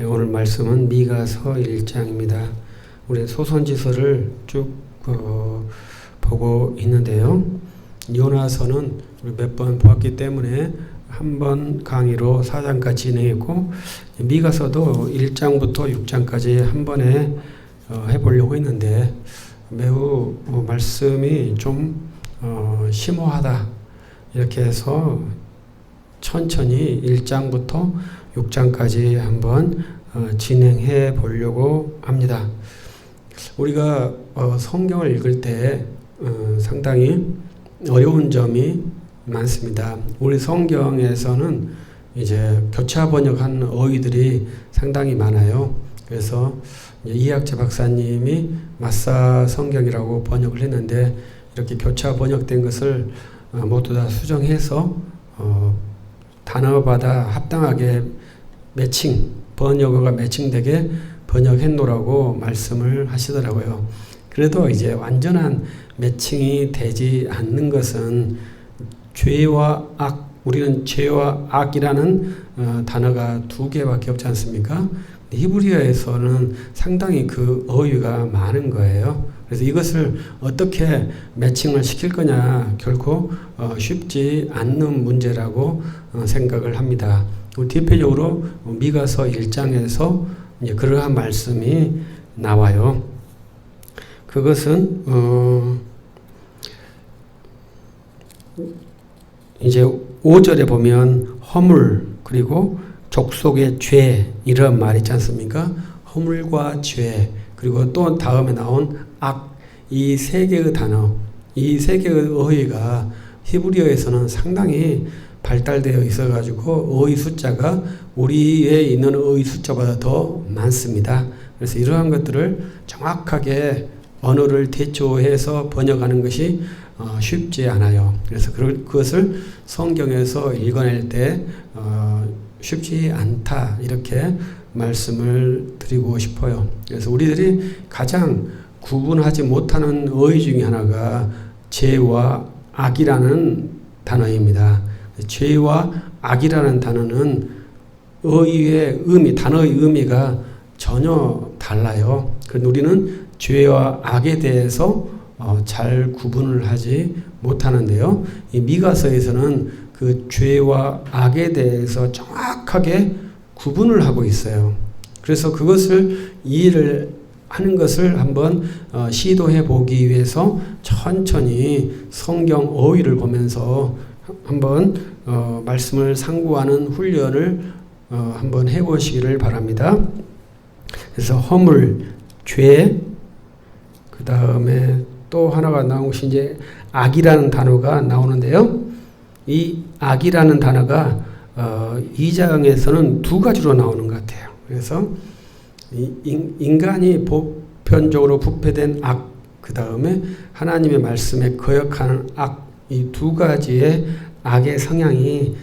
오늘 말씀은 미가서 1장입니다. 우리 소선지서를 쭉 보고 있는데요. 요나서는 몇 번 보았기 때문에 한 번 강의로 4장까지 진행했고, 미가서도 1장부터 6장까지 한 번에 해보려고 했는데 매우 말씀이 좀 심오하다 이렇게 해서 천천히 1장부터 6장까지 한번 진행해 보려고 합니다. 우리가 성경을 읽을 때 상당히 어려운 점이 많습니다. 우리 성경에서는 이제 교차 번역한 어휘들이 상당히 많아요. 그래서 이학재 박사님이 마사 성경이라고 번역을 했는데, 이렇게 교차 번역된 것을 모두 다 수정해서 단어마다 합당하게 번역어가 매칭되게 번역했노라고 말씀을 하시더라고요. 그래도 이제 완전한 매칭이 되지 않는 것은 죄와 악, 우리는 죄와 악이라는 단어가 두 개밖에 없지 않습니까? 히브리어에서는 상당히 그 어휘가 많은 거예요. 그래서 이것을 어떻게 매칭을 시킬 거냐 결코 쉽지 않는 문제라고 생각을 합니다. 대표적으로 미가서 1장에서 이제 그러한 말씀이 나와요. 그것은 이제 5절에 보면 허물 그리고 족속의 죄 이런 말 있지 않습니까? 허물과 죄 그리고 또 다음에 나온 악, 이 세 개의 단어, 이 세 개의 어휘가 히브리어에서는 상당히 발달되어 있어가지고 어휘 숫자가 우리에 있는 어휘 숫자보다 더 많습니다. 그래서 이러한 것들을 정확하게 언어를 대조해서 번역하는 것이 쉽지 않아요. 그래서 그것을 성경에서 읽어낼 때 쉽지 않다 이렇게 말씀을 드리고 싶어요. 그래서 우리들이 가장 구분하지 못하는 어휘 중에 하나가 죄와 악이라는 단어입니다. 죄와 악이라는 단어는 어휘의 의미, 단어의 의미가 전혀 달라요. 그런데 우리는 죄와 악에 대해서 잘 구분을 하지 못하는데요. 이 미가서에서는 그 죄와 악에 대해서 정확하게 구분을 하고 있어요. 그래서 그것을 이해를 하는 것을 한번 시도해 보기 위해서 천천히 성경 어휘를 보면서 한번 말씀을 상고하는 훈련을 한번 해보시기를 바랍니다. 그래서 허물, 죄, 그 다음에 또 하나가 나온 것이 이제 악이라는 단어가 나오는데요. 이 악이라는 단어가 2장에서는 두 가지로 나오는 것 같아요. 그래서 인간이 보편적으로 부패된 악, 그 다음에 하나님의 말씀에 거역하는 악, 이 두 가지의 악의 성향이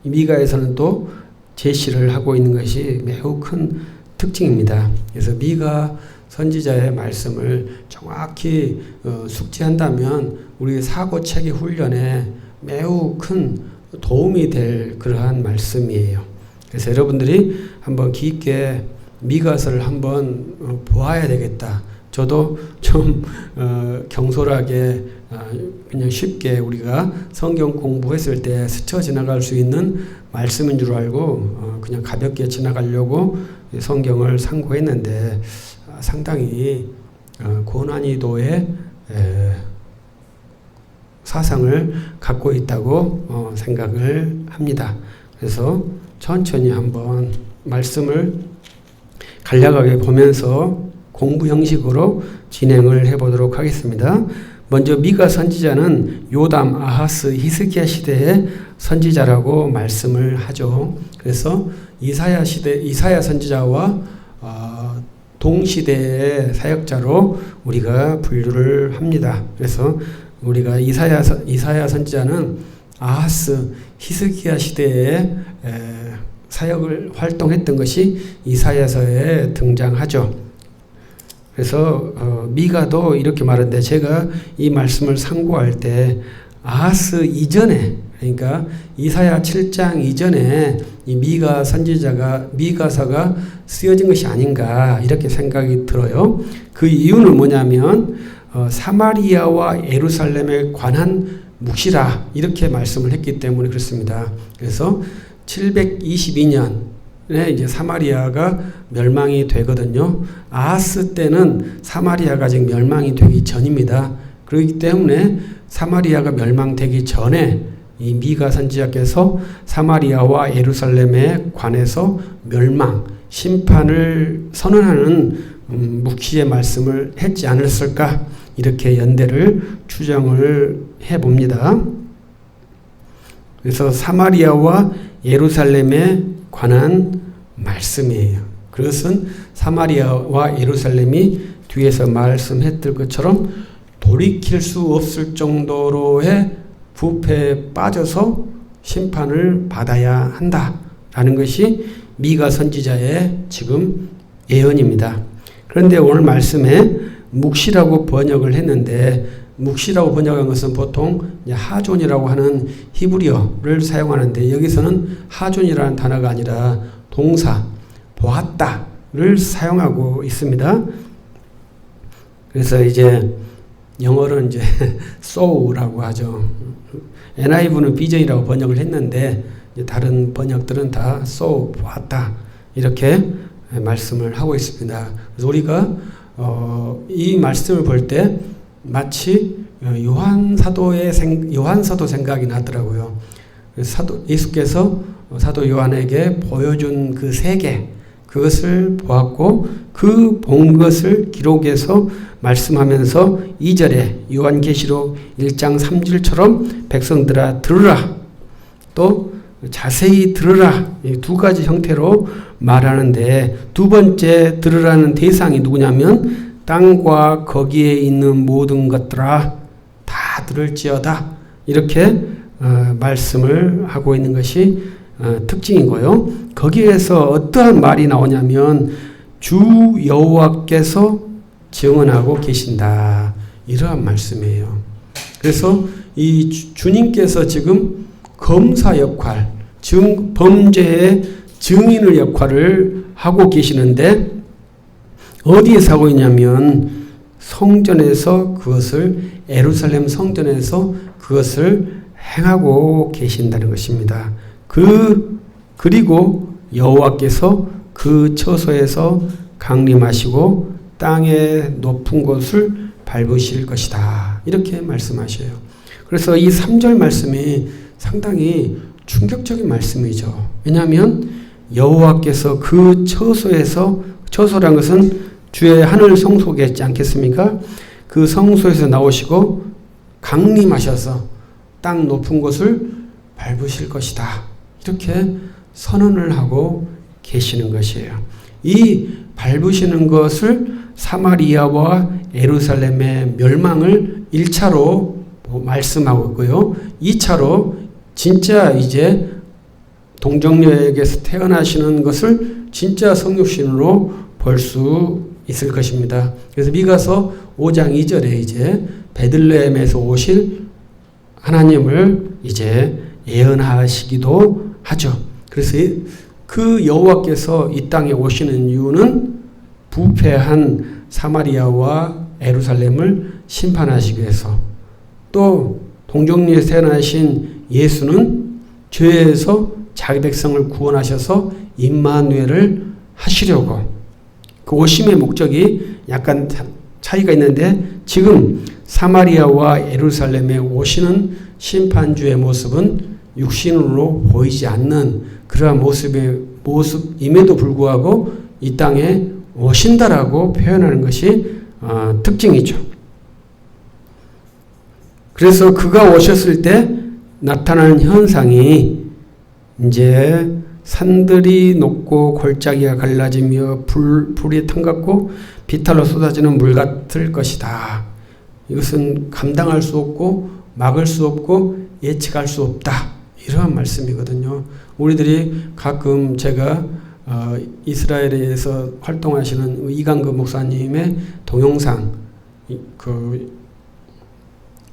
미가에서는 또 제시를 하고 있는 것이 매우 큰 특징입니다. 그래서 미가 선지자의 말씀을 정확히 숙지한다면 우리 사고체계 훈련에 매우 큰 도움이 될 그러한 말씀이에요. 그래서 여러분들이 한번 깊게 미가서를 한번 보아야 되겠다. 저도 좀 경솔하게 그냥 쉽게 우리가 성경 공부했을 때 스쳐 지나갈 수 있는 말씀인 줄 알고 그냥 가볍게 지나가려고 성경을 상고했는데 상당히 고난이도의 사상을 갖고 있다고 생각을 합니다. 그래서 천천히 한번 말씀을 간략하게 보면서 공부 형식으로 진행을 해보도록 하겠습니다. 먼저 미가 선지자는 요담, 아하스, 히스기야 시대의 선지자라고 말씀을 하죠. 그래서 이사야 선지자와 동시대의 사역자로 우리가 분류를 합니다. 그래서 우리가 이사야 선지자는 아하스, 히스기야 시대에 사역을 활동했던 것이 이사야서에 등장하죠. 그래서 미가도 이렇게 말하는데, 제가 이 말씀을 상고할 때 아하스 이전에, 그러니까 이사야 7장 이전에 이 미가 선지자가 미가서가 쓰여진 것이 아닌가 이렇게 생각이 들어요. 그 이유는 뭐냐면 사마리아와 예루살렘에 관한 묵시라 이렇게 말씀을 했기 때문에 그렇습니다. 그래서 722년에 이제 사마리아가 멸망이 되거든요. 아하스 때는 사마리아가 아직 멸망이 되기 전입니다. 그렇기 때문에 사마리아가 멸망되기 전에 이 미가 선지자께서 사마리아와 예루살렘에 관해서 멸망, 심판을 선언하는 묵시의 말씀을 했지 않았을까 이렇게 연대를 추정을 해봅니다. 그래서 사마리아와 예루살렘에 관한 말씀이에요. 그것은 사마리아와 예루살렘이 뒤에서 말씀했던 것처럼 돌이킬 수 없을 정도로의 부패에 빠져서 심판을 받아야 한다라는 것이 미가 선지자의 지금 예언입니다. 그런데 오늘 말씀에 묵시라고 번역을 했는데 묵시라고 번역한 것은 보통 하존이라고 하는 히브리어를 사용하는데 여기서는 하존이라는 단어가 아니라 동사 보았다를 사용하고 있습니다. 그래서 이제 영어로는 이제 saw라고 하죠. NIV는 비전이라고 번역을 했는데 다른 번역들은 다 saw 보았다 이렇게 말씀을 하고 있습니다. 그래서 우리가 이 말씀을 볼 때 마치 요한사도 생각이 나더라고요. 예수께서 사도 요한에게 보여준 그 세계 그것을 보았고 그 본 것을 기록해서 말씀하면서 2절에 요한계시록 1장 3절처럼 백성들아 들으라 또 자세히 들으라 이 두 가지 형태로 말하는데 두 번째 들으라는 대상이 누구냐면 땅과 거기에 있는 모든 것들아 다 들을지어다 이렇게 말씀을 하고 있는 것이 특징이고요. 거기에서 어떠한 말이 나오냐면 주 여호와께서 증언하고 계신다 이러한 말씀이에요. 그래서 이 주님께서 지금 검사 역할, 범죄의 증인의 역할을 하고 계시는데 어디에서 하고 있냐면 성전에서 그것을 예루살렘 성전에서 그것을 행하고 계신다는 것입니다. 그리고 여호와께서 그 처소에서 강림하시고 땅의 높은 곳을 밟으실 것이다. 이렇게 말씀하셔요. 그래서 이 3절 말씀이 상당히 충격적인 말씀이죠. 왜냐하면 여호와께서 그 처소에서 처소란 것은 주의 하늘 성소겠지 않겠습니까? 그 성소에서 나오시고 강림하셔서 땅 높은 곳을 밟으실 것이다. 이렇게 선언을 하고 계시는 것이에요. 이 밟으시는 것을 사마리아와 예루살렘의 멸망을 1차로 말씀하고 있고요. 2차로 진짜 이제 동정녀에게서 태어나시는 것을 진짜 성육신으로 볼 수 있을 것입니다. 그래서 미가서 5장 2절에 이제 베들레헴에서 오실 하나님을 이제 예언하시기도 하죠. 그래서 그 여호와께서 이 땅에 오시는 이유는 부패한 사마리아와 예루살렘을 심판하시기 위해서 또 동정녀에서 태어나신 예수는 죄에서 자기 백성을 구원하셔서 임마누엘을 하시려고 그 오심의 목적이 약간 차이가 있는데 지금 사마리아와 예루살렘에 오시는 심판주의 모습은 육신으로 보이지 않는 그러한 모습임에도 불구하고 이 땅에 오신다라고 표현하는 것이 특징이죠. 그래서 그가 오셨을 때 나타나는 현상이 이제 산들이 녹고 골짜기가 갈라지며 불이 탕같고 비탈로 쏟아지는 물 같을 것이다. 이것은 감당할 수 없고 막을 수 없고 예측할 수 없다. 이러한 말씀이거든요. 우리들이 가끔 제가 이스라엘에서 활동하시는 이강근 목사님의 동영상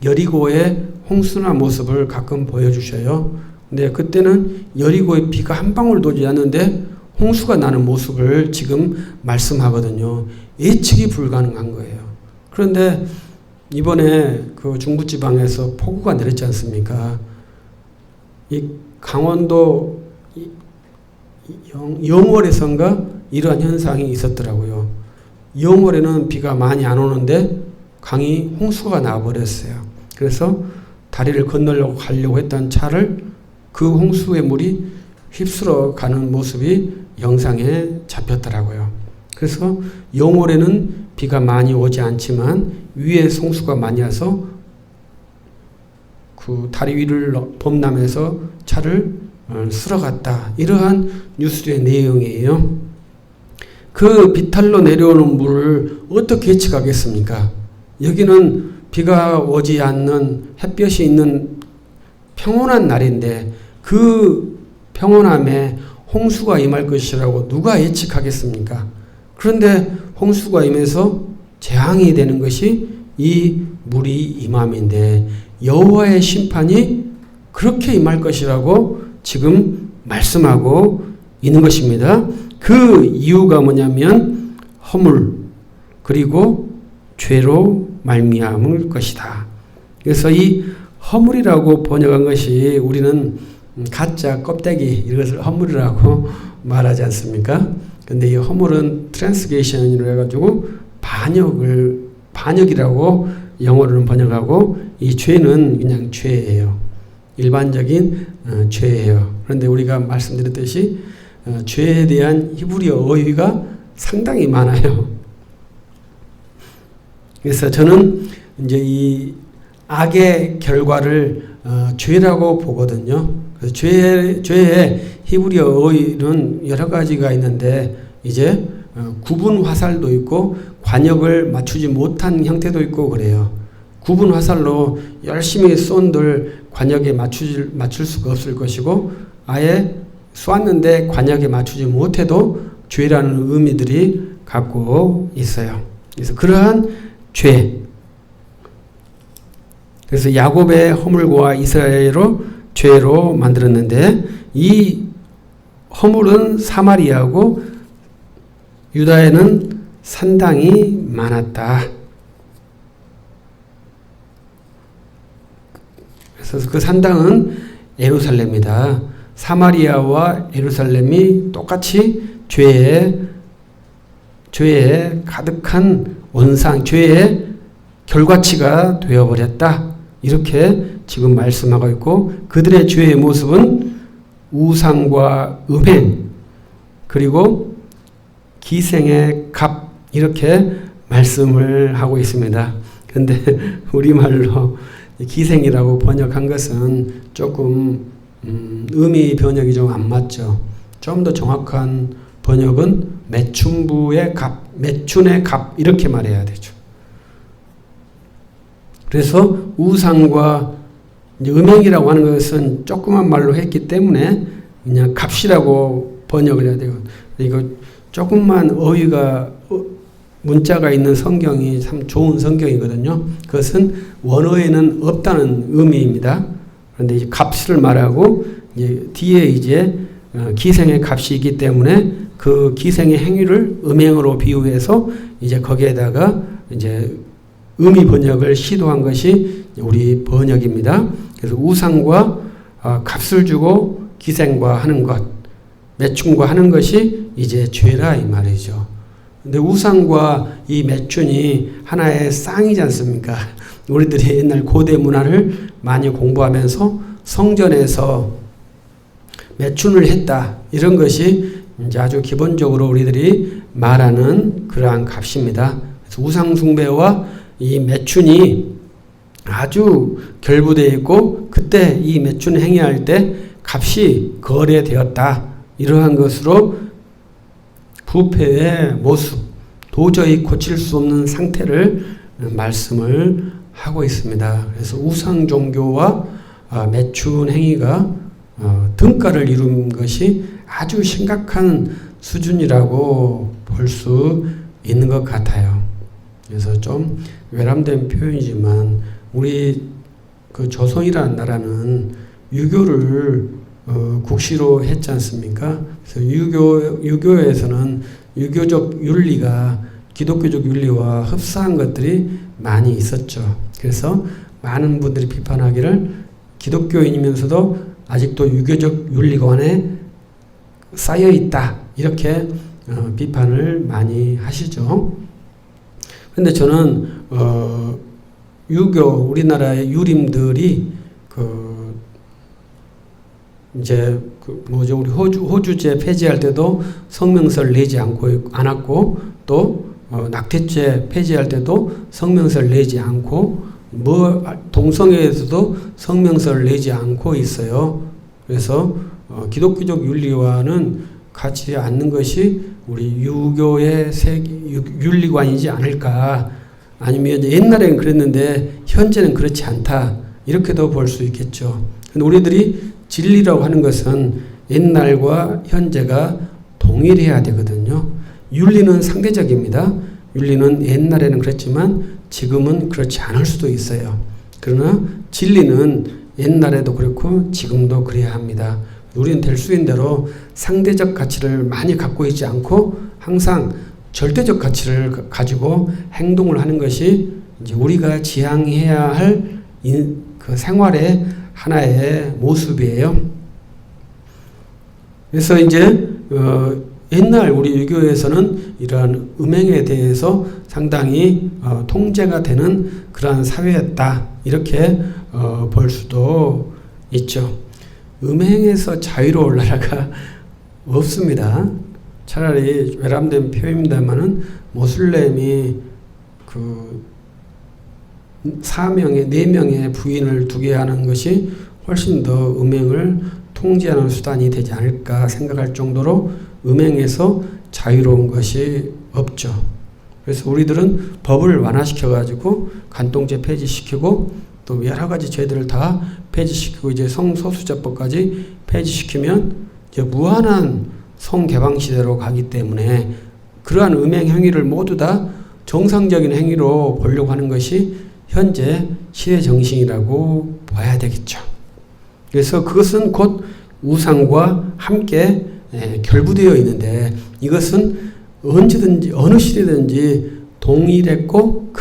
여리고의 홍수나 모습을 가끔 보여주셔요. 근데 그때는 여리고에 비가 한 방울도 오지 않는데 홍수가 나는 모습을 지금 말씀하거든요. 예측이 불가능한 거예요. 그런데 이번에 그 중부지방에서 폭우가 내렸지 않습니까? 이 강원도 영월에선가 이러한 현상이 있었더라고요. 영월에는 비가 많이 안 오는데 강이 홍수가 나버렸어요. 그래서 다리를 건너려고 가려고 했던 차를 그 홍수의 물이 휩쓸어 가는 모습이 영상에 잡혔더라고요. 그래서 영월에는 비가 많이 오지 않지만 위에 홍수가 많이 와서 그 다리 위를 범람해서 차를 쓸어갔다. 이러한 뉴스의 내용이에요. 그 비탈로 내려오는 물을 어떻게 예측하겠습니까? 여기는 비가 오지 않는 햇볕이 있는 평온한 날인데 그 평온함에 홍수가 임할 것이라고 누가 예측하겠습니까? 그런데 홍수가 임해서 재앙이 되는 것이 이 물이 임함인데 여호와의 심판이 그렇게 임할 것이라고 지금 말씀하고 있는 것입니다. 그 이유가 뭐냐면 허물 그리고 죄로 말미암을 것이다. 그래서 이 허물이라고 번역한 것이 우리는 가짜 껍데기 이것을 허물이라고 말하지 않습니까? 근데 이 허물은 트랜스레이션이라고 해가지고 반역이라고 영어로는 번역하고 이 죄는 그냥 죄예요. 일반적인 죄예요. 그런데 우리가 말씀드렸듯이 죄에 대한 히브리어 어휘가 상당히 많아요. 그래서 저는 이제 이 악의 결과를 죄라고 보거든요. 그래서 죄의 히브리어 어휘는 여러 가지가 있는데 이제 구분 화살도 있고 관역을 맞추지 못한 형태도 있고 그래요. 구분 화살로 열심히 쏜들 관역에 맞출 수가 없을 것이고 아예 쏘았는데 관역에 맞추지 못해도 죄라는 의미들이 갖고 있어요. 그래서 그러한 죄. 그래서 야곱의 허물과 이스라엘로 죄로 만들었는데 이 허물은 사마리아고 유다에는 산당이 많았다. 그래서 그 산당은 예루살렘이다. 사마리아와 예루살렘이 똑같이 죄에 가득한 원상, 죄의 결과치가 되어버렸다. 이렇게 지금 말씀하고 있고 그들의 죄의 모습은 우상과 음행 그리고 기생의 값 이렇게 말씀을 하고 있습니다. 그런데 우리말로 기생이라고 번역한 것은 조금 의미 번역이 좀 안 맞죠. 좀 더 정확한 번역은 매춘부의 값, 매춘의 값 이렇게 말해야 되죠. 그래서 우상과 음행이라고 하는 것은 조그만 말로 했기 때문에 그냥 값이라고 번역을 해야 되고 이거 조금만 어휘가 문자가 있는 성경이 참 좋은 성경이거든요. 그것은 원어에는 없다는 의미입니다. 그런데 이제 값을 말하고 이제 뒤에 이제 기생의 값이 있기 때문에 그 기생의 행위를 음행으로 비유해서 이제 거기에다가 이제 의미 번역을 시도한 것이 우리 번역입니다. 그래서 우상과 값을 주고 기생과 하는 것, 매춘과 하는 것이 이제 죄라 이 말이죠. 근데 우상과 이 매춘이 하나의 쌍이지 않습니까? 우리들이 옛날 고대 문화를 많이 공부하면서 성전에서 매춘을 했다. 이런 것이 이제 아주 기본적으로 우리들이 말하는 그러한 값입니다. 그래서 우상 숭배와 이 매춘이 아주 결부되어 있고 그때 이 매춘 행위할 때 값이 거래되었다. 이러한 것으로 부패의 모습, 도저히 고칠 수 없는 상태를 말씀을 하고 있습니다. 그래서 우상 종교와 매춘 행위가 등가를 이룬 것이 아주 심각한 수준이라고 볼 수 있는 것 같아요. 그래서 좀 외람된 표현이지만 우리 그 조선이라는 나라는 유교를 국시로 했지 않습니까? 그래서 유교에서는 유교적 윤리가 기독교적 윤리와 흡사한 것들이 많이 있었죠. 그래서 많은 분들이 비판하기를 기독교인이면서도 아직도 유교적 윤리관에 쌓여 있다. 이렇게 비판을 많이 하시죠. 그런데 저는 유교 우리나라의 유림들이 이제 우리 호주제 폐지할 때도 성명서를 내지 않았고 또 낙태죄 폐지할 때도 성명서를 내지 않고 동성애에서도 성명서를 내지 않고 있어요. 그래서 기독교적 윤리와는 같지 않는 것이 우리 유교의 윤리관이지 않을까. 아니면 옛날에는 그랬는데 현재는 그렇지 않다. 이렇게도 볼 수 있겠죠. 근데 우리들이 진리라고 하는 것은 옛날과 현재가 동일해야 되거든요. 윤리는 상대적입니다. 윤리는 옛날에는 그랬지만 지금은 그렇지 않을 수도 있어요. 그러나 진리는 옛날에도 그렇고 지금도 그래야 합니다. 우리는 될 수 있는 대로 상대적 가치를 많이 갖고 있지 않고 항상 절대적 가치를 가지고 행동을 하는 것이 이제 우리가 지향해야 할 그 생활의 하나의 모습이에요. 그래서 이제 옛날 우리 유교에서는 이러한 음행에 대해서 상당히 통제가 되는 그러한 사회였다. 이렇게 볼 수도 있죠. 음행에서 자유로울 나라가 없습니다. 차라리 외람된 표현입니다만은 모슬렘이 4명의 부인을 두게 하는 것이 훨씬 더 음행을 통제하는 수단이 되지 않을까 생각할 정도로 음행에서 자유로운 것이 없죠. 그래서 우리들은 법을 완화시켜가지고 간통죄 폐지시키고 또 여러 가지 죄들을 다 폐지시키고 이제 성소수자법까지 폐지시키면 이제 무한한 성개방 시대로 가기 때문에 그러한 음행 행위를 모두 다 정상적인 행위로 보려고 하는 것이 현재 시대 정신이라고 봐야 되겠죠. 그래서 그것은 곧 우상과 함께 결부되어 있는데 이것은 언제든지 어느 시대든지 동일했고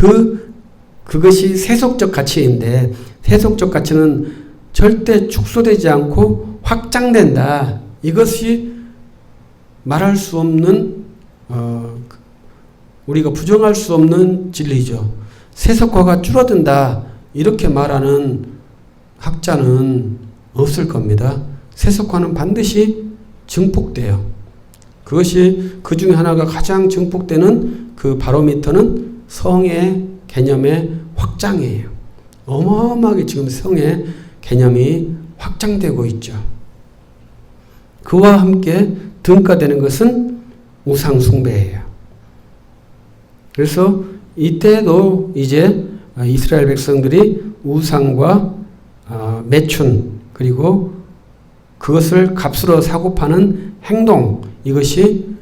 그것이 세속적 가치인데 세속적 가치는 절대 축소되지 않고 확장된다. 이것이 말할 수 없는 우리가 부정할 수 없는 진리죠. 세속화가 줄어든다. 이렇게 말하는 학자는 없을 겁니다. 세속화는 반드시 증폭돼요. 그것이 그 중에 하나가 가장 증폭되는 그 바로미터는 성의 개념의 확장이에요. 어마어마하게 지금 성의 개념이 확장되고 있죠. 그와 함께 등가되는 것은 우상 숭배예요. 그래서 이때도 이제 이스라엘 백성들이 우상과 매춘 그리고 그것을 값으로 사고 파는 행동 이것이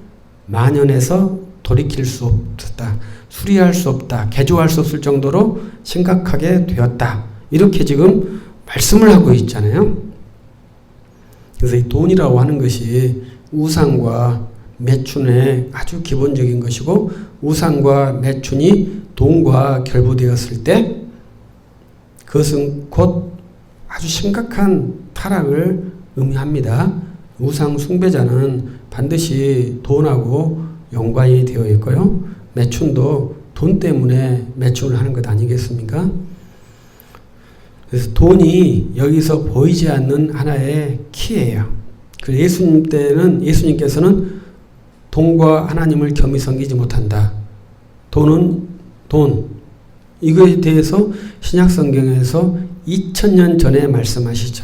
만연해서 돌이킬 수 없다. 수리할 수 없다. 개조할 수 없을 정도로 심각하게 되었다. 이렇게 지금 말씀을 하고 있잖아요. 그래서 이 돈이라고 하는 것이 우상과 매춘의 아주 기본적인 것이고 우상과 매춘이 돈과 결부되었을 때 그것은 곧 아주 심각한 타락을 의미합니다. 우상 숭배자는 반드시 돈하고 연관이 되어 있고요. 매춘도 돈 때문에 매춘을 하는 것 아니겠습니까? 그래서 돈이 여기서 보이지 않는 하나의 키예요. 그래서 예수님께서는 돈과 하나님을 겸히 섬기지 못한다. 돈은 돈. 이거에 대해서 신약성경에서 2000년 전에 말씀하시죠.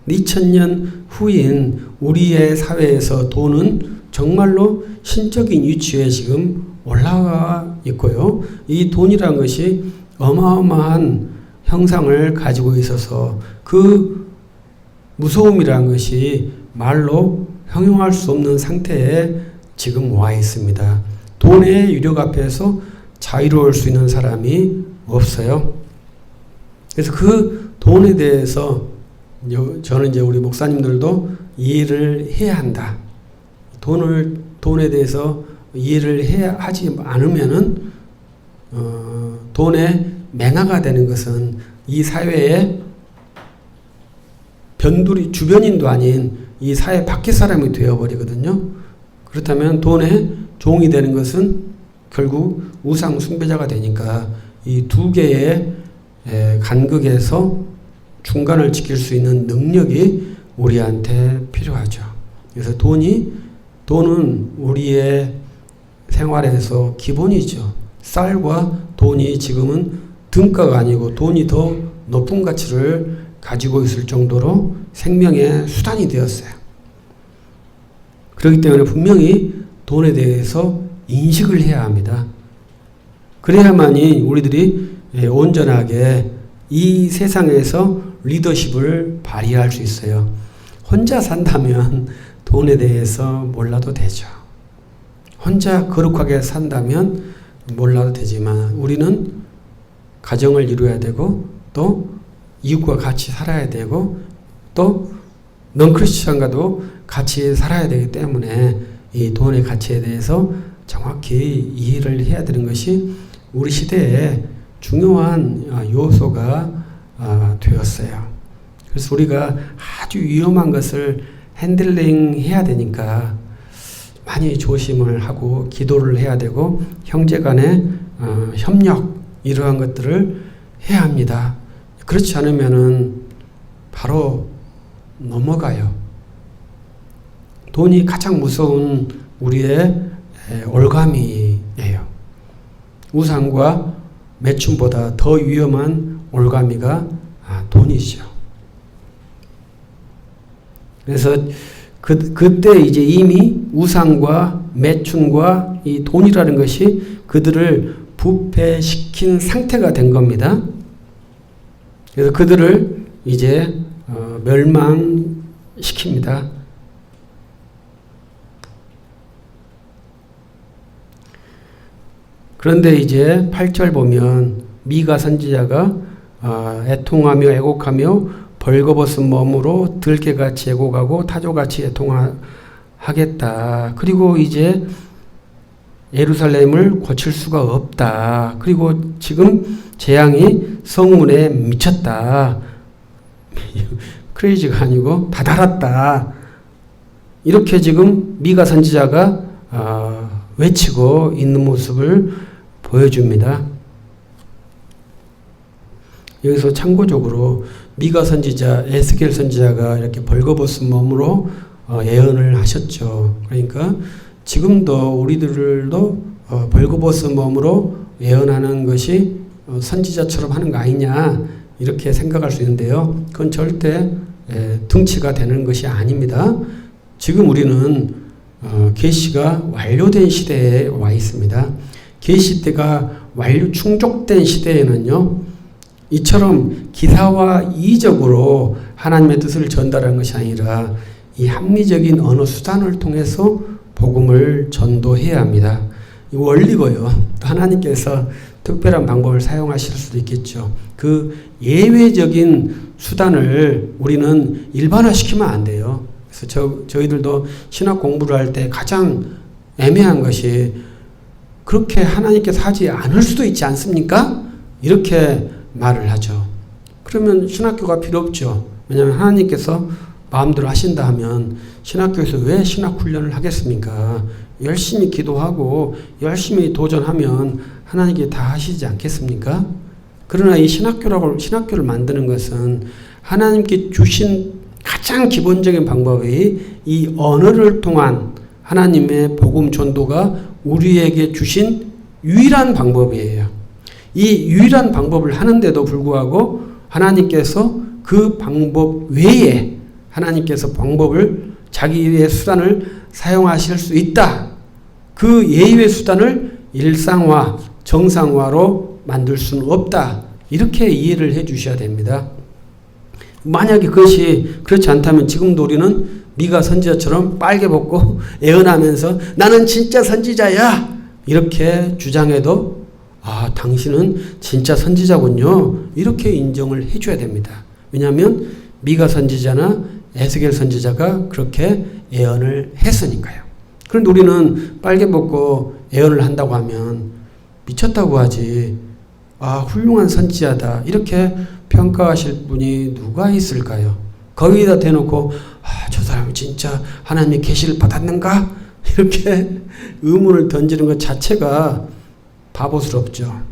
2000년 후인 우리의 사회에서 돈은 정말로 신적인 위치에 지금 올라와 있고요. 이 돈이라는 것이 어마어마한 형상을 가지고 있어서 그 무서움이라는 것이 말로 형용할 수 없는 상태에 지금 와 있습니다. 돈의 유력 앞에서 자유로울 수 있는 사람이 없어요. 그래서 그 돈에 대해서 저는 이제 우리 목사님들도 이해를 해야 한다. 돈에 대해서 이해를 하지 않으면은 돈의 맹아가 되는 것은 이 사회의 주변인도 아닌 이 사회 밖의 사람이 되어버리거든요. 그렇다면 돈의 종이 되는 것은 결국 우상 숭배자가 되니까 이 두 개의 간극에서 중간을 지킬 수 있는 능력이 우리한테 필요하죠. 그래서 돈은 우리의 생활에서 기본이죠. 쌀과 돈이 지금은 등가가 아니고 돈이 더 높은 가치를 가지고 있을 정도로 생명의 수단이 되었어요. 그렇기 때문에 분명히 돈에 대해서 인식을 해야 합니다. 그래야만이 우리들이 온전하게 이 세상에서 리더십을 발휘할 수 있어요. 혼자 산다면 돈에 대해서 몰라도 되죠. 혼자 거룩하게 산다면 몰라도 되지만 우리는 가정을 이루어야 되고 또 이웃과 같이 살아야 되고 또 넌크리스천과도 같이 살아야 되기 때문에 이 돈의 가치에 대해서 정확히 이해를 해야 되는 것이 우리 시대의 중요한 요소가 되었어요. 그래서 우리가 아주 위험한 것을 핸들링 해야 되니까 많이 조심을 하고 기도를 해야 되고 형제 간의 협력 이러한 것들을 해야 합니다. 그렇지 않으면은 바로 넘어가요. 돈이 가장 무서운 우리의 올가미예요. 우상과 매춘보다 더 위험한 올가미가 돈이죠. 그래서 그때 이제 이미 우상과 매춘과 이 돈이라는 것이 그들을 부패시킨 상태가 된 겁니다. 그래서 그들을 이제 멸망시킵니다. 그런데 이제 8절 보면 미가 선지자가 애통하며 애곡하며 벌거벗은 몸으로 들깨같이 애곡하고 타조같이 애통하겠다. 그리고 이제 예루살렘을 고칠 수가 없다. 그리고 지금 재앙이 성문에 미쳤다. 크레이지가 아니고 다 달았다. 이렇게 지금 미가 선지자가 외치고 있는 모습을 보여줍니다. 여기서 참고적으로 미가 선지자, 에스겔 선지자가 이렇게 벌거벗은 몸으로 예언을 하셨죠. 그러니까 지금도 우리들도 벌거벗은 몸으로 예언하는 것이 선지자처럼 하는 거 아니냐 이렇게 생각할 수 있는데요. 그건 절대 등치가 되는 것이 아닙니다. 지금 우리는 계시가 완료된 시대에 와 있습니다. 계시 때가 충족된 시대에는요. 이처럼 기사와 이적으로 하나님의 뜻을 전달하는 것이 아니라 이 합리적인 언어 수단을 통해서 복음을 전도해야 합니다. 이 원리고요. 또 하나님께서 특별한 방법을 사용하실 수도 있겠죠. 그 예외적인 수단을 우리는 일반화시키면 안 돼요. 그래서 저희들도 신학 공부를 할 때 가장 애매한 것이 그렇게 하나님께서 하지 않을 수도 있지 않습니까? 이렇게 말을 하죠. 그러면 신학교가 필요 없죠. 왜냐하면 하나님께서 마음대로 하신다 하면 신학교에서 왜 신학훈련을 하겠습니까? 열심히 기도하고 열심히 도전하면 하나님께 다 하시지 않겠습니까? 그러나 이 신학교를 만드는 것은 하나님께 주신 가장 기본적인 방법이 이 언어를 통한 하나님의 복음 전도가 우리에게 주신 유일한 방법이에요. 이 유일한 방법을 하는데도 불구하고 하나님께서 그 방법 외에 하나님께서 방법을 자기의 수단을 사용하실 수 있다. 그 예외 수단을 일상화, 정상화로 만들 수는 없다. 이렇게 이해를 해 주셔야 됩니다. 만약에 그것이 그렇지 않다면 지금도 우리는 미가 선지자처럼 빨개 벗고 애언하면서 나는 진짜 선지자야. 이렇게 주장해도 당신은 진짜 선지자군요. 이렇게 인정을 해줘야 됩니다. 왜냐하면 미가 선지자나 에스겔 선지자가 그렇게 예언을 했으니까요. 그런데 우리는 빨개 벗고 예언을 한다고 하면 미쳤다고 하지. 아, 훌륭한 선지자다. 이렇게 평가하실 분이 누가 있을까요? 거기다 대놓고 저 사람이 진짜 하나님의 계시를 받았는가? 이렇게 의문을 던지는 것 자체가 바보스럽죠.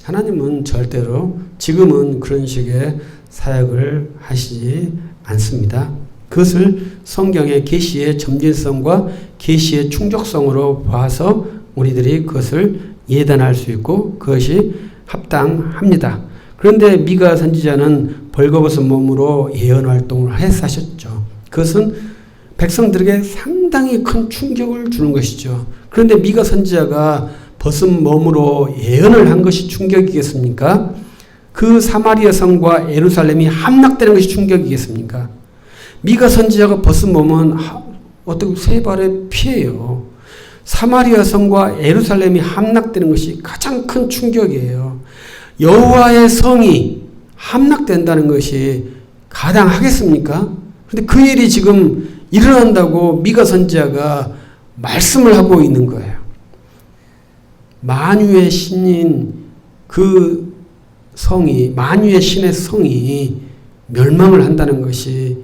하나님은 절대로 지금은 그런 식의 사역을 하시지 않습니다. 그것을 성경의 계시의 점진성과 계시의 충족성으로 봐서 우리들이 그것을 예단할 수 있고 그것이 합당합니다. 그런데 미가 선지자는 벌거벗은 몸으로 예언 활동을 하셨죠. 그것은 백성들에게 상당히 큰 충격을 주는 것이죠. 그런데 미가 선지자가 벗은 몸으로 예언을 한 것이 충격이겠습니까? 그 사마리아 성과 예루살렘이 함락되는 것이 충격이겠습니까? 미가 선지자가 벗은 몸은 어떻게 세 발의 피예요. 사마리아 성과 예루살렘이 함락되는 것이 가장 큰 충격이에요. 여호와의 성이 함락된다는 것이 가당하겠습니까? 그런데 그 일이 지금 일어난다고 미가 선지자가 말씀을 하고 있는 거예요. 만유의 신인 그 성이, 만유의 신의 성이 멸망을 한다는 것이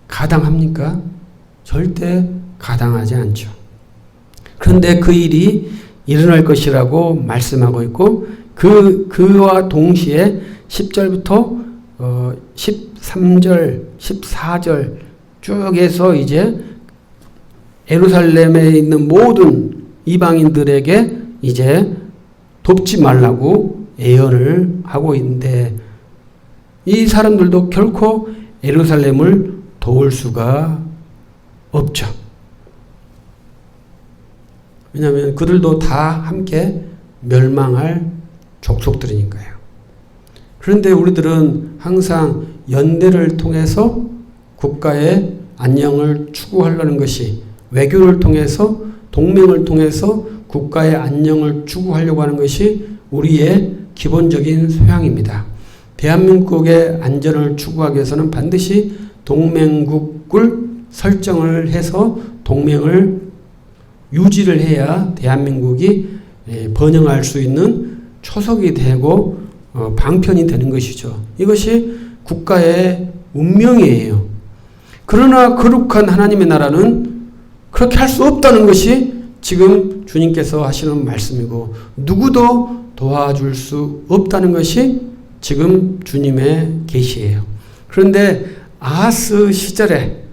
가당합니까? 절대 가당하지 않죠. 그런데 그 일이 일어날 것이라고 말씀하고 있고 그와 동시에 10절부터 13절, 14절 쭉 해서 이제 예루살렘에 있는 모든 이방인들에게 이제 돕지 말라고 예언을 하고 있는데 이 사람들도 결코 예루살렘을 도울 수가 없죠. 왜냐하면 그들도 다 함께 멸망할 족속들이니까요. 그런데 우리들은 항상 연대를 통해서 국가의 안녕을 추구하려는 것이 외교를 통해서 동맹을 통해서 국가의 안녕을 추구하려고 하는 것이 우리의 기본적인 소양입니다. 대한민국의 안전을 추구하기 위해서는 반드시 동맹국을 설정을 해서 동맹을 유지를 해야 대한민국이 번영할 수 있는 초석이 되고 방편이 되는 것이죠. 이것이 국가의 운명이에요. 그러나 거룩한 하나님의 나라는 그렇게 할 수 없다는 것이 지금 주님께서 하시는 말씀이고 누구도 도와줄 수 없다는 것이 지금 주님의 계시예요. 그런데 아하스 시절에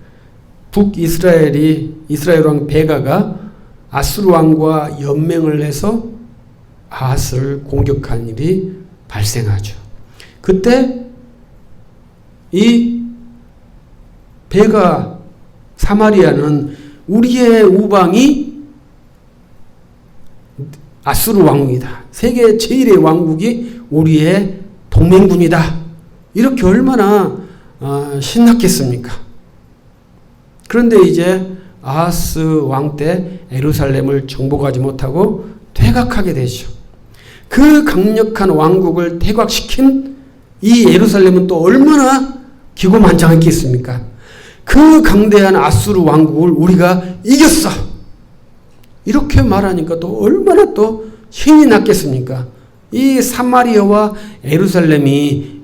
북이스라엘 왕 베가가 아수르 왕과 연맹을 해서 아하스를 공격한 일이 발생하죠. 그때 이 베가 사마리아는 우리의 우방이 아수르 왕국이다. 세계 제일의 왕국이 우리의 동맹군이다. 이렇게 얼마나 신났겠습니까? 그런데 이제 아하스 왕 때 예루살렘을 정복하지 못하고 퇴각하게 되죠. 그 강력한 왕국을 퇴각시킨 이 예루살렘은 또 얼마나 기고만장했겠습니까? 그 강대한 아수르 왕국을 우리가 이겼어. 이렇게 말하니까 또 얼마나 또 신이 났겠습니까? 이 사마리아와 예루살렘이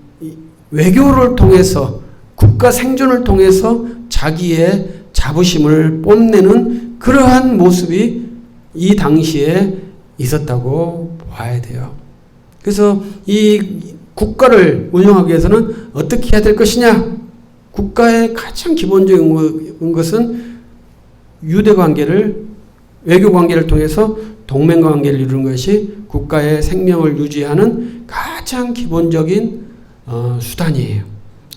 외교를 통해서 국가 생존을 통해서 자기의 자부심을 뽐내는 그러한 모습이 이 당시에 있었다고 봐야 돼요. 그래서 이 국가를 운영하기 위해서는 어떻게 해야 될 것이냐? 국가의 가장 기본적인 것은 유대관계를 외교관계를 통해서 동맹관계를 이루는 것이 국가의 생명을 유지하는 가장 기본적인 수단이에요.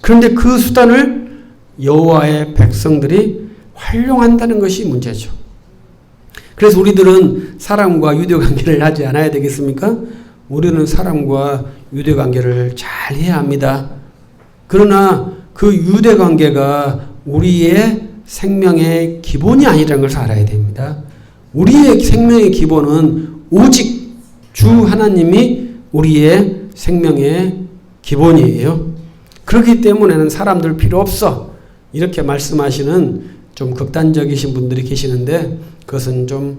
그런데 그 수단을 여호와의 백성들이 활용한다는 것이 문제죠. 그래서 우리들은 사람과 유대관계를 하지 않아야 되겠습니까? 우리는 사람과 유대관계를 잘 해야 합니다. 그러나 그 유대관계가 우리의 생명의 기본이 아니라는 것을 알아야 됩니다. 우리의 생명의 기본은 오직 주 하나님이 우리의 생명의 기본이에요. 그렇기 때문에는 사람들 필요 없어. 이렇게 말씀하시는 좀 극단적이신 분들이 계시는데 그것은 좀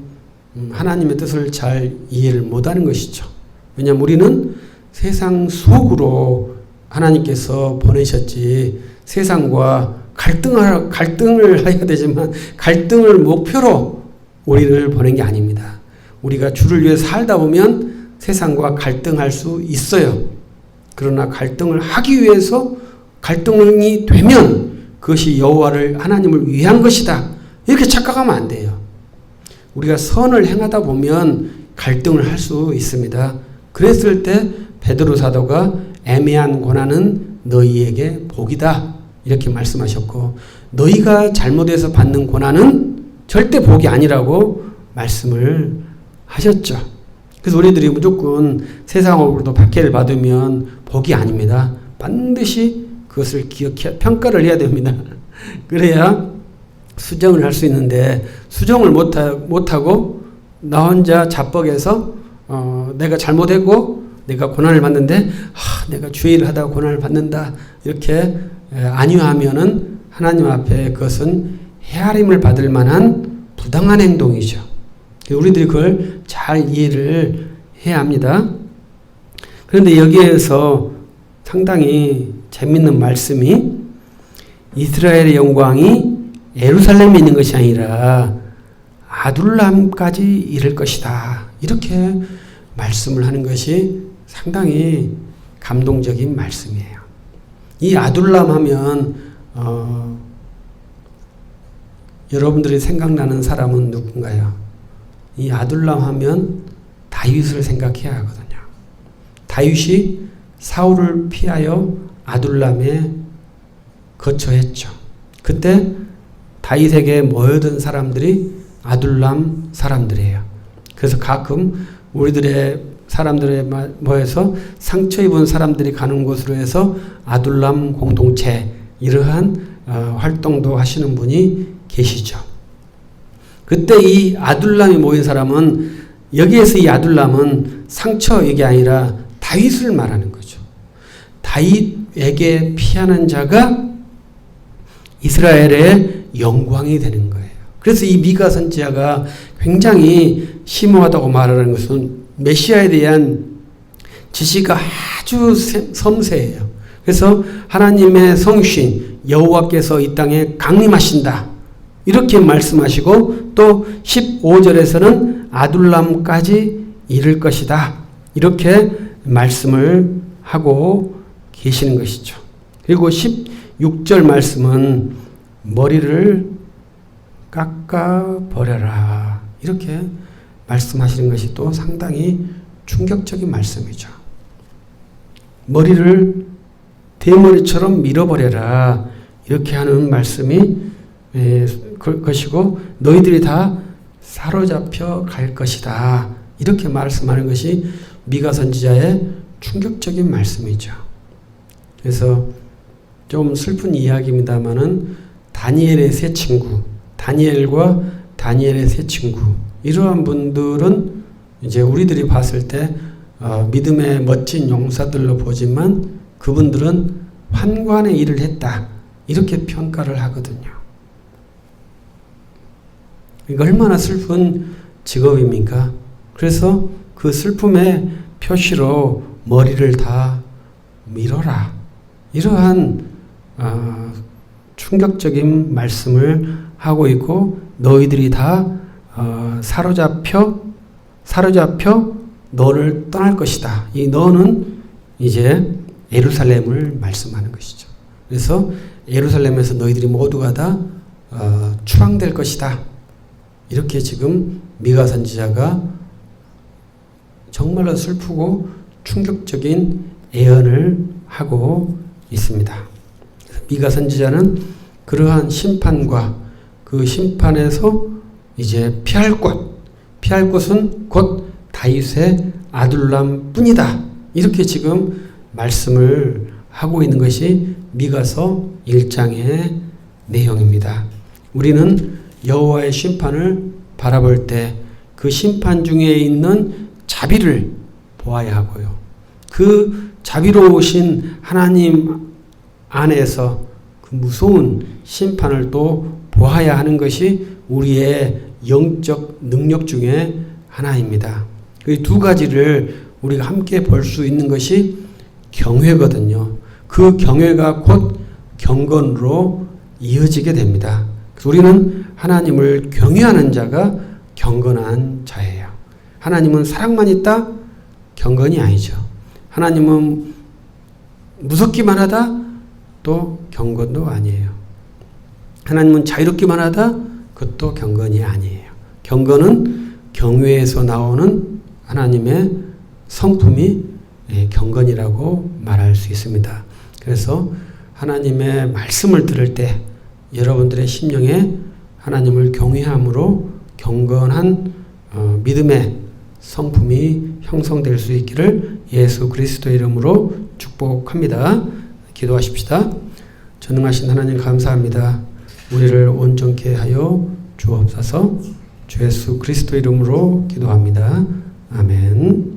하나님의 뜻을 잘 이해를 못하는 것이죠. 왜냐하면 우리는 세상 속으로 하나님께서 보내셨지 세상과 갈등을 해야 되지만 갈등을 목표로 우리를 보낸 게 아닙니다. 우리가 주를 위해 살다 보면 세상과 갈등할 수 있어요. 그러나 갈등을 하기 위해서 갈등이 되면 그것이 여호와를 하나님을 위한 것이다. 이렇게 착각하면 안 돼요. 우리가 선을 행하다 보면 갈등을 할 수 있습니다. 그랬을 때 베드로 사도가 애매한 고난은 너희에게 복이다. 이렇게 말씀하셨고 너희가 잘못해서 받는 고난은 절대 복이 아니라고 말씀을 하셨죠. 그래서 우리들이 무조건 세상으로부터 박해를 받으면 복이 아닙니다. 반드시 그것을 평가를 해야 됩니다. 그래야 수정을 할 수 있는데 수정을 못하고 나 혼자 자뻑에서 내가 잘못했고 내가 고난을 받는데 내가 주의를 하다가 고난을 받는다 이렇게 안위하면은 하나님 앞에 그것은 헤아림을 받을 만한 부당한 행동이죠. 우리들이 그걸 잘 이해를 해야 합니다. 그런데 여기에서 상당히 재밌는 말씀이 이스라엘의 영광이 예루살렘에 있는 것이 아니라 아둘람까지 이를 것이다. 이렇게 말씀을 하는 것이 상당히 감동적인 말씀이에요. 이 아둘람 하면 여러분들이 생각나는 사람은 누군가요? 이 아둘람 하면 다윗을 생각해야 하거든요. 다윗이 사울을 피하여 아둘람에 거처했죠. 그때 다윗에게 모여든 사람들이 아둘람 사람들이에요. 그래서 가끔 우리들의 사람들에 모여서 상처 입은 사람들이 가는 곳으로 해서 아둘람 공동체 이러한 활동도 하시는 분이 계시죠. 그때 이 아둘람이 모인 사람은 여기에서 이 아둘람은 상처 이게 아니라 다윗을 말하는 거죠. 다윗에게 피하는 자가 이스라엘의 영광이 되는 거예요. 그래서 이 미가 선지자가 굉장히 심오하다고 말하는 것은 메시아에 대한 지시가 아주 섬세해요. 그래서 하나님의 성신 여호와께서 이 땅에 강림하신다. 이렇게 말씀하시고 또 15절에서는 아둘람까지 이를 것이다. 이렇게 말씀을 하고 계시는 것이죠. 그리고 16절 말씀은 머리를 깎아버려라. 이렇게 말씀하시는 것이 또 상당히 충격적인 말씀이죠. 머리를 대머리처럼 밀어버려라. 이렇게 하는 말씀이 것이고 너희들이 다 사로잡혀 갈 것이다. 이렇게 말씀하는 것이 미가 선지자의 충격적인 말씀이죠. 그래서 좀 슬픈 이야기입니다만은 다니엘의 세 친구, 다니엘과 다니엘의 세 친구 이러한 분들은 이제 우리들이 봤을 때 믿음의 멋진 용사들로 보지만 그분들은 환관의 일을 했다. 이렇게 평가를 하거든요. 이거 얼마나 슬픈 직업입니까? 그래서 그 슬픔의 표시로 머리를 다 밀어라. 이러한 충격적인 말씀을 하고 있고 너희들이 다 사로잡혀 너를 떠날 것이다. 이 너는 이제 예루살렘을 말씀하는 것이죠. 그래서 예루살렘에서 너희들이 모두가 다 추방될 것이다. 이렇게 지금 미가 선지자가 정말로 슬프고 충격적인 예언을 하고 있습니다. 미가 선지자는 그러한 심판과 그 심판에서 이제 피할 곳은 곧 다윗의 아둘람 뿐이다. 이렇게 지금 말씀을 하고 있는 것이 미가서 1장의 내용입니다. 우리는 여호와의 심판을 바라볼 때 그 심판 중에 있는 자비를 보아야 하고요. 그 자비로우신 하나님 안에서 그 무서운 심판을 또 보아야 하는 것이 우리의 영적 능력 중에 하나입니다. 그 두 가지를 우리가 함께 볼 수 있는 것이 경외거든요. 그 경외가 곧 경건으로 이어지게 됩니다. 그래서 우리는 하나님을 경외하는 자가 경건한 자예요. 하나님은 사랑만 있다? 경건이 아니죠. 하나님은 무섭기만 하다? 또 경건도 아니에요. 하나님은 자유롭기만 하다? 그것도 경건이 아니에요. 경건은 경외에서 나오는 하나님의 성품이 경건이라고 말할 수 있습니다. 그래서 하나님의 말씀을 들을 때 여러분들의 심령에 하나님을 경외함으로 경건한 믿음의 성품이 형성될 수 있기를 예수 그리스도의 이름으로 축복합니다. 기도하십시다. 전능하신 하나님 감사합니다. 우리를 온전케 하여 주옵소서. 주 예수 그리스도 이름으로 기도합니다. 아멘.